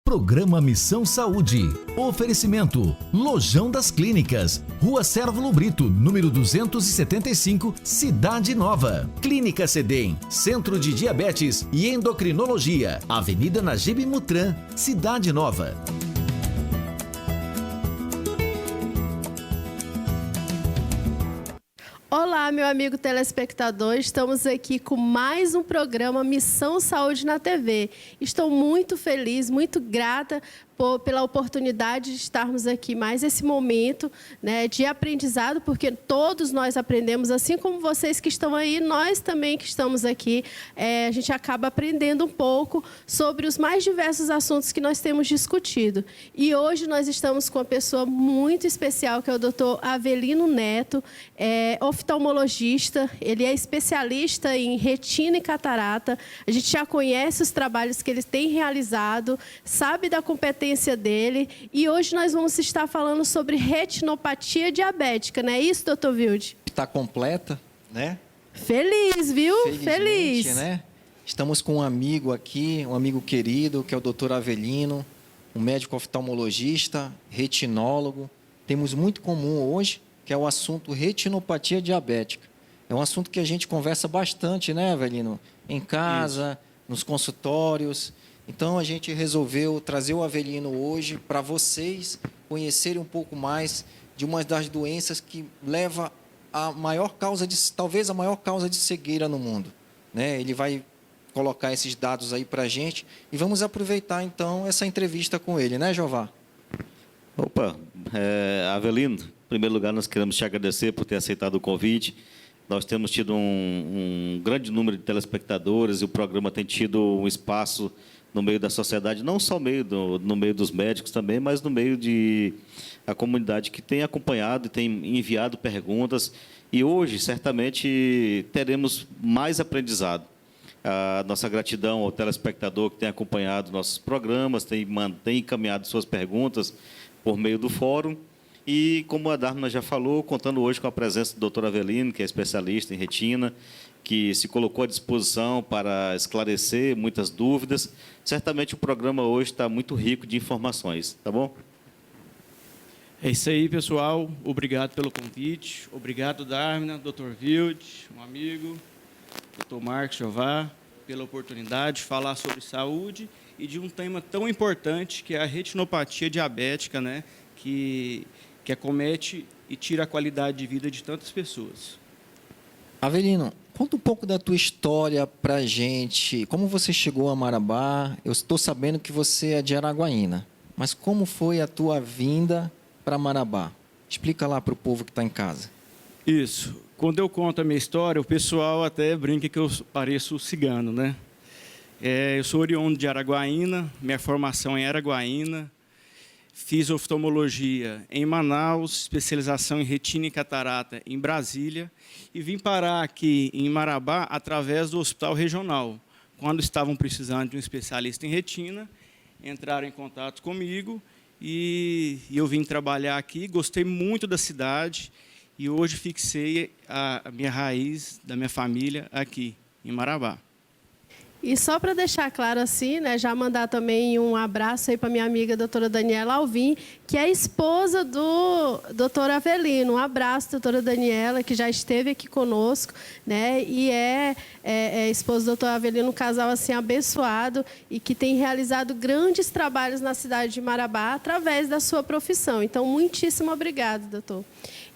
Programa Missão Saúde. Oferecimento: Lojão das Clínicas, Rua Cérvulo Brito, número 275, Cidade Nova. Clínica Cedem, Centro de Diabetes e Endocrinologia, Avenida Najib Mutran, Cidade Nova. Olá, meu amigo telespectador, estamos aqui com mais um programa Missão Saúde na TV. Estou muito feliz, muito grata pela oportunidade de estarmos aqui mais esse momento, né, de aprendizado, porque todos nós aprendemos, assim como vocês que estão aí, nós também que estamos aqui, a gente acaba aprendendo um pouco sobre os mais diversos assuntos que nós temos discutido. E hoje nós estamos com uma pessoa muito especial, que é o Dr. Avelino Neto, oftalmologista, ele é especialista em retina e catarata. A gente já conhece os trabalhos que ele tem realizado, sabe da competência dele, e hoje nós vamos estar falando sobre retinopatia diabética, não é isso, doutor Wilde? Está completa, né? Feliz, viu? Feliz. Né? Estamos com um amigo aqui, um amigo querido, que é o doutor Avelino, um médico oftalmologista, retinólogo. Temos muito comum hoje, que é o assunto retinopatia diabética. É um assunto que a gente conversa bastante, né, Avelino? Em casa, nos consultórios. Então, a gente resolveu trazer o Avelino hoje para vocês conhecerem um pouco mais de uma das doenças que leva a maior causa talvez a maior causa de cegueira no mundo, né? Ele vai colocar esses dados aí para a gente e vamos aproveitar, então, essa entrevista com ele, né, Jová? Opa, Avelino, em primeiro lugar, nós queremos te agradecer por ter aceitado o convite. Nós temos tido um grande número de telespectadores e o programa tem tido um espaço no meio da sociedade, não só no meio dos médicos também, mas no meio da comunidade que tem acompanhado e tem enviado perguntas. E hoje, certamente, teremos mais aprendizado. A nossa gratidão ao telespectador que tem acompanhado nossos programas, tem encaminhado suas perguntas por meio do fórum. E, como a Dharma já falou, contando hoje com a presença do Dr. Avelino, que é especialista em retina, que se colocou à disposição para esclarecer muitas dúvidas. Certamente o programa hoje está muito rico de informações, tá bom? É isso aí, pessoal. Obrigado pelo convite. Obrigado, Dharma, Dr. Wilde, um amigo, Dr. Marcos Jová, pela oportunidade de falar sobre saúde e de um tema tão importante que é a retinopatia diabética, né, que acomete e tira a qualidade de vida de tantas pessoas. Avelino, conta um pouco da tua história para a gente. Como você chegou a Marabá? Eu estou sabendo que você é de Araguaína, mas como foi a tua vinda para Marabá? Explica lá para o povo que está em casa. Isso. Quando eu conto a minha história, o pessoal até brinca que eu pareço cigano, né? Eu sou oriundo de Araguaína, minha formação é em Araguaína. Fiz oftalmologia em Manaus, especialização em retina e catarata em Brasília e vim parar aqui em Marabá através do hospital regional. Quando estavam precisando de um especialista em retina, entraram em contato comigo e eu vim trabalhar aqui. Gostei muito da cidade e hoje fixei a minha raiz da minha família aqui em Marabá. E só para deixar claro assim, né, já mandar também um abraço aí para minha amiga doutora Daniela Alvim, que é a esposa do doutor Avelino. Um abraço, doutora Daniela, que já esteve aqui conosco, né, e é esposa do doutor Avelino, um casal assim abençoado e que tem realizado grandes trabalhos na cidade de Marabá através da sua profissão. Então, muitíssimo obrigado, doutor.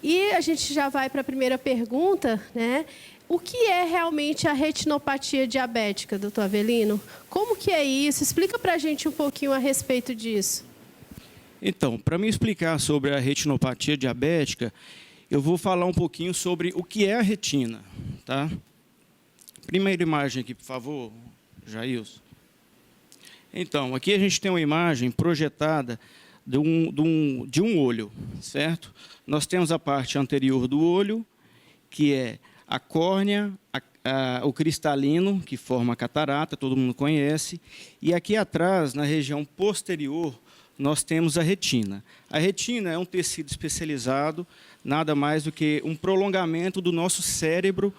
E a gente já vai para a primeira pergunta, né? O que é realmente a retinopatia diabética, doutor Avelino? Como que é isso? Explica para a gente um pouquinho a respeito disso. Então, para me explicar sobre a retinopatia diabética, eu vou falar um pouquinho sobre o que é a retina, tá? Primeira imagem aqui, por favor, Jailson. Então, aqui a gente tem uma imagem projetada de um olho, certo? Nós temos a parte anterior do olho, que é a córnea, o cristalino, que forma a catarata, todo mundo conhece. E aqui atrás, na região posterior, nós temos a retina. A retina é um tecido especializado, nada mais do que um prolongamento do nosso cérebro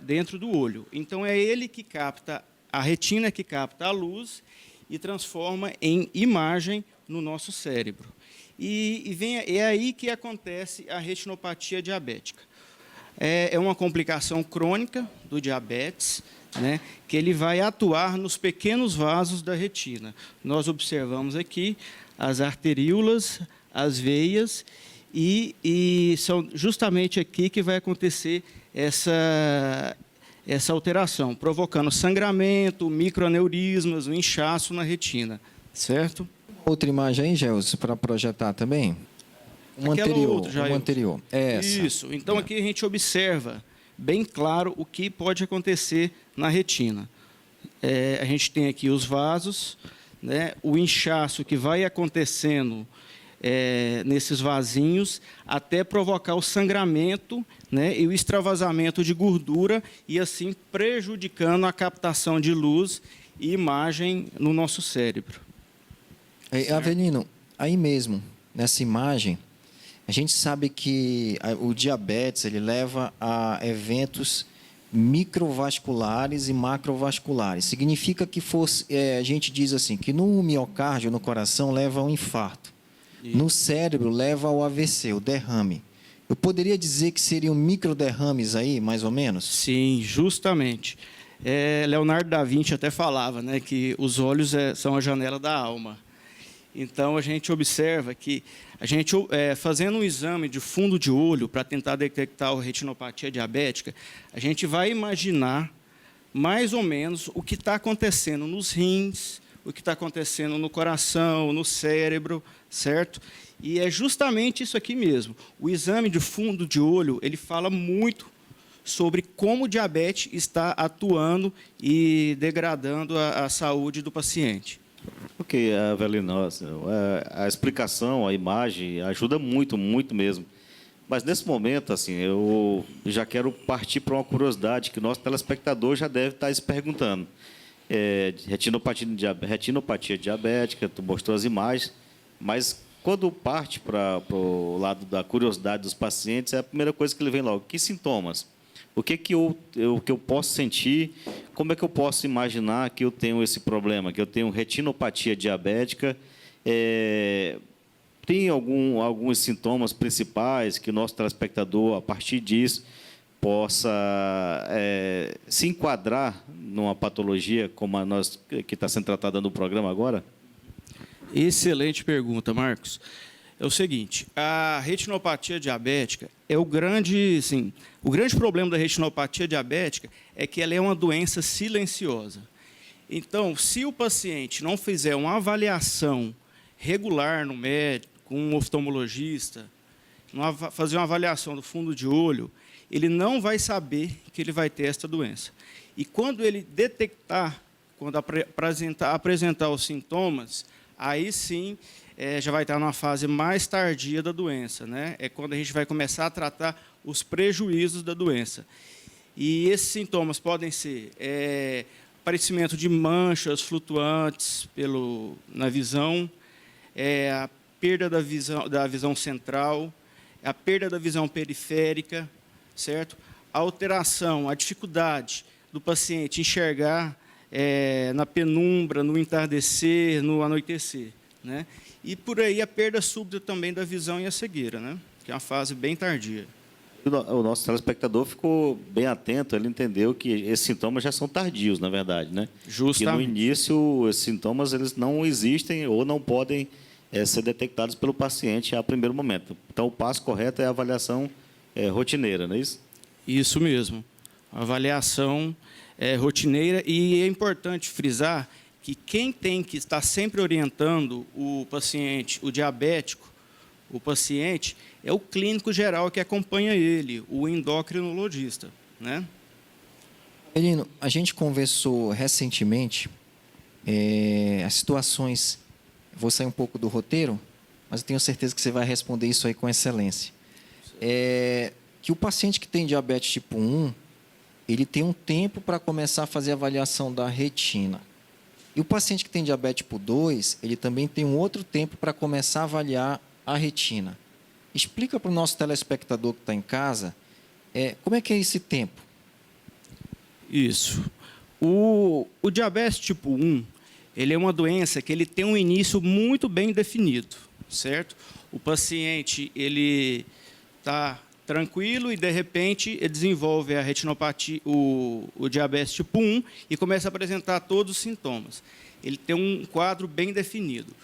dentro do olho. Então, é ele que capta, a retina que capta a luz e transforma em imagem no nosso cérebro. É aí que acontece a retinopatia diabética. É uma complicação crônica do diabetes, né, que ele vai atuar nos pequenos vasos da retina. Nós observamos aqui as arteríolas, as veias, e são justamente aqui que vai acontecer essa alteração, provocando sangramento, microaneurismas, um inchaço na retina, certo? Outra imagem aí, Gelson, para projetar também? Um anterior. Essa. Isso. Então, aqui a gente observa bem claro o que pode acontecer na retina. A gente tem aqui os vasos, né, o inchaço que vai acontecendo nesses vasinhos até provocar o sangramento, né, e o extravasamento de gordura e assim prejudicando a captação de luz e imagem no nosso cérebro. Avelino, aí mesmo, nessa imagem, a gente sabe que o diabetes ele leva a eventos microvasculares e macrovasculares. Significa que a gente diz assim, que no miocárdio, no coração, leva ao infarto. Isso. No cérebro, leva ao AVC, o derrame. Eu poderia dizer que seriam microderrames aí, mais ou menos? Sim, justamente. Leonardo da Vinci até falava, né, que os olhos são a janela da alma. Então, a gente observa que, fazendo um exame de fundo de olho para tentar detectar a retinopatia diabética, a gente vai imaginar mais ou menos o que está acontecendo nos rins, o que está acontecendo no coração, no cérebro, certo? E é justamente isso aqui mesmo. O exame de fundo de olho, ele fala muito sobre como o diabetes está atuando e degradando a saúde do paciente. Ok, Avelino, a explicação, a imagem ajuda muito, muito mesmo. Mas, nesse momento, assim, eu já quero partir para uma curiosidade que o nosso telespectador já deve estar se perguntando. Retinopatia diabética, tu mostrou as imagens, mas quando parte para o lado da curiosidade dos pacientes, é a primeira coisa que ele vem logo. Que sintomas? O que eu posso sentir? Como é que eu posso imaginar que eu tenho esse problema, que eu tenho retinopatia diabética? Tem alguns sintomas principais que o nosso telespectador, a partir disso, possa se enquadrar numa patologia como a nossa, que está sendo tratada no programa agora? Excelente pergunta, Marcos. É o seguinte, a retinopatia diabética o grande problema da retinopatia diabética é que ela é uma doença silenciosa. Então, se o paciente não fizer uma avaliação regular no médico, com um oftalmologista, fazer uma avaliação do fundo de olho, ele não vai saber que ele vai ter esta doença. E quando ele detectar, quando apresentar os sintomas, aí sim já vai estar numa fase mais tardia da doença, né? É quando a gente vai começar a tratar os prejuízos da doença. E esses sintomas podem ser aparecimento de manchas flutuantes na visão, a perda da visão central, a perda da visão periférica, certo? A alteração, a dificuldade do paciente enxergar na penumbra, no entardecer, no anoitecer, né? E por aí a perda súbita também da visão e a cegueira, né? Que é uma fase bem tardia. O nosso telespectador ficou bem atento, ele entendeu que esses sintomas já são tardios, na verdade, né? Justamente. E no início, esses sintomas eles não existem ou não podem ser detectados pelo paciente a primeiro momento. Então, o passo correto é a avaliação rotineira, não é isso? Isso mesmo. A avaliação rotineira, e é importante frisar que quem tem que estar sempre orientando o paciente, o diabético, o paciente, é o clínico geral que acompanha ele, o endocrinologista, né? Avelino, a gente conversou recentemente as situações, vou sair um pouco do roteiro, mas eu tenho certeza que você vai responder isso aí com excelência. Que o paciente que tem diabetes tipo 1, ele tem um tempo para começar a fazer a avaliação da retina. E o paciente que tem diabetes tipo 2, ele também tem um outro tempo para começar a avaliar a retina. Explica para o nosso telespectador que está em casa como é que é esse tempo. Isso. O diabetes tipo 1, ele é uma doença que ele tem um início muito bem definido, certo? O paciente ele está tranquilo e, de repente, ele desenvolve a retinopatia, o diabetes tipo 1 e começa a apresentar todos os sintomas. Ele tem um quadro bem definido.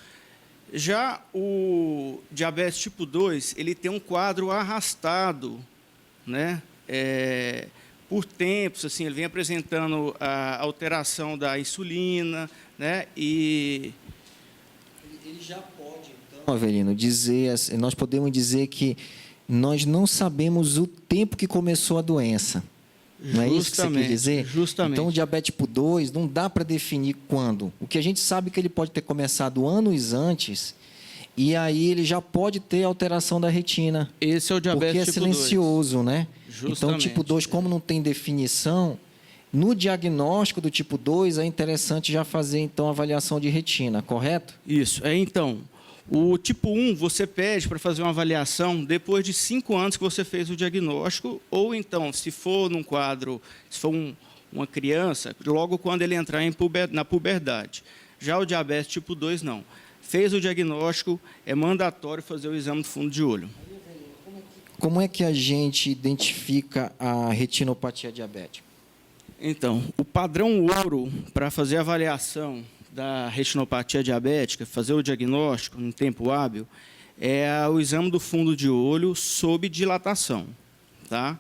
Já o diabetes tipo 2, ele tem um quadro arrastado, né? Por tempos, assim, ele vem apresentando a alteração da insulina, né? E ele já pode, então, Avelino, dizer, nós podemos dizer que nós não sabemos o tempo que começou a doença. Não é isso que você quer dizer? Justamente. Então, o diabetes tipo 2 não dá para definir quando. O que a gente sabe é que ele pode ter começado anos antes e aí ele já pode ter alteração da retina. Esse é o diabetes tipo 2. Porque tipo é silencioso, 2. Né? Justamente. Então, tipo 2, como não tem definição, no diagnóstico do tipo 2 é interessante já fazer, então, a avaliação de retina, correto? Isso. Então, o tipo 1, você pede para fazer uma avaliação depois de 5 anos que você fez o diagnóstico, ou então, se for num quadro, se for uma criança, logo quando ele entrar na puberdade. Já o diabetes tipo 2, não. Fez o diagnóstico, é mandatório fazer o exame do fundo de olho. Como é que a gente identifica a retinopatia diabética? Então, o padrão ouro para fazer a avaliação da retinopatia diabética, fazer o diagnóstico em tempo hábil, é o exame do fundo de olho sob dilatação. Tá?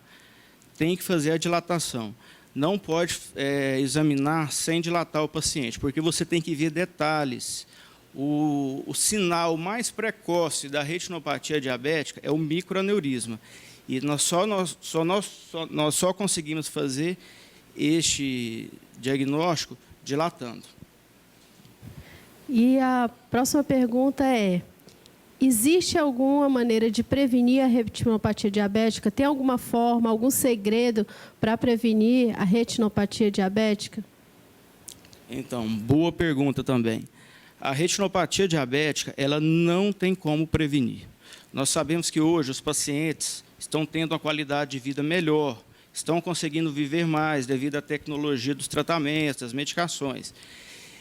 Tem que fazer a dilatação. Não pode examinar sem dilatar o paciente, porque você tem que ver detalhes. O sinal mais precoce da retinopatia diabética é o microaneurisma. E nós só conseguimos fazer este diagnóstico dilatando. E a próxima pergunta é: existe alguma maneira de prevenir a retinopatia diabética? Tem alguma forma, algum segredo para prevenir a retinopatia diabética? Então, boa pergunta também. A retinopatia diabética, ela não tem como prevenir. Nós sabemos que hoje os pacientes estão tendo uma qualidade de vida melhor, estão conseguindo viver mais devido à tecnologia dos tratamentos, das medicações.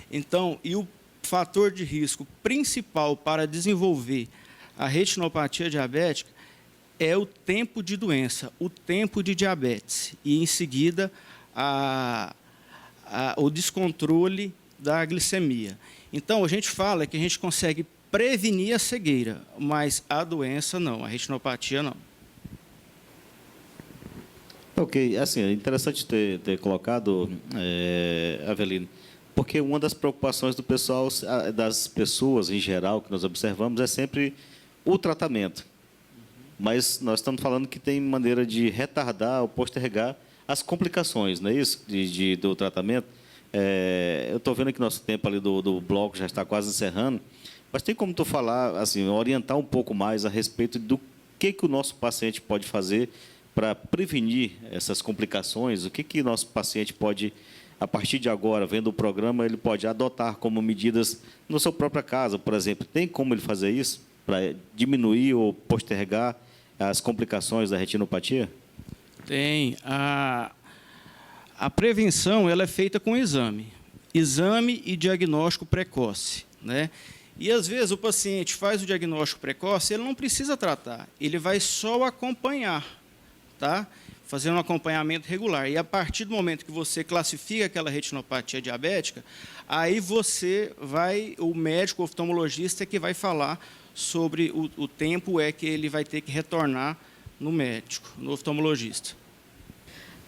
Então, e o fator de risco principal para desenvolver a retinopatia diabética é o tempo de doença, o tempo de diabetes e, em seguida, o descontrole da glicemia. Então, a gente fala que a gente consegue prevenir a cegueira, mas a doença não, a retinopatia não. Ok, assim, é interessante ter colocado, Avelino, porque uma das preocupações do pessoal, das pessoas em geral, que nós observamos, é sempre o tratamento. Mas nós estamos falando que tem maneira de retardar ou postergar as complicações, não é isso, do tratamento. Eu estou vendo que nosso tempo ali do bloco já está quase encerrando, mas tem como tu falar, assim, orientar um pouco mais a respeito do que o nosso paciente pode fazer para prevenir essas complicações? O que o nosso paciente pode, a partir de agora, vendo o programa, ele pode adotar como medidas na sua própria casa, por exemplo? Tem como ele fazer isso para diminuir ou postergar as complicações da retinopatia? Tem. A prevenção ela é feita com exame e diagnóstico precoce, né? E, às vezes, o paciente faz o diagnóstico precoce, ele não precisa tratar, ele vai só acompanhar, tá? Fazendo um acompanhamento regular. E, a partir do momento que você classifica aquela retinopatia diabética, aí o médico oftalmologista é que vai falar sobre o tempo que ele vai ter que retornar no médico, no oftalmologista.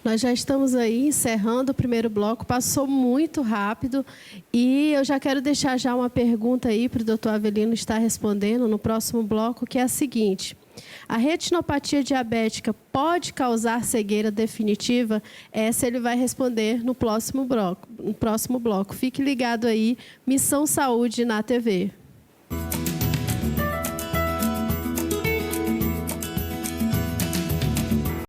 Nós já estamos aí encerrando o primeiro bloco, passou muito rápido e eu já quero deixar já uma pergunta aí para o doutor Avelino estar respondendo no próximo bloco, que é a seguinte: a retinopatia diabética pode causar cegueira definitiva? Essa ele vai responder no próximo bloco. Fique ligado aí, Missão Saúde na TV.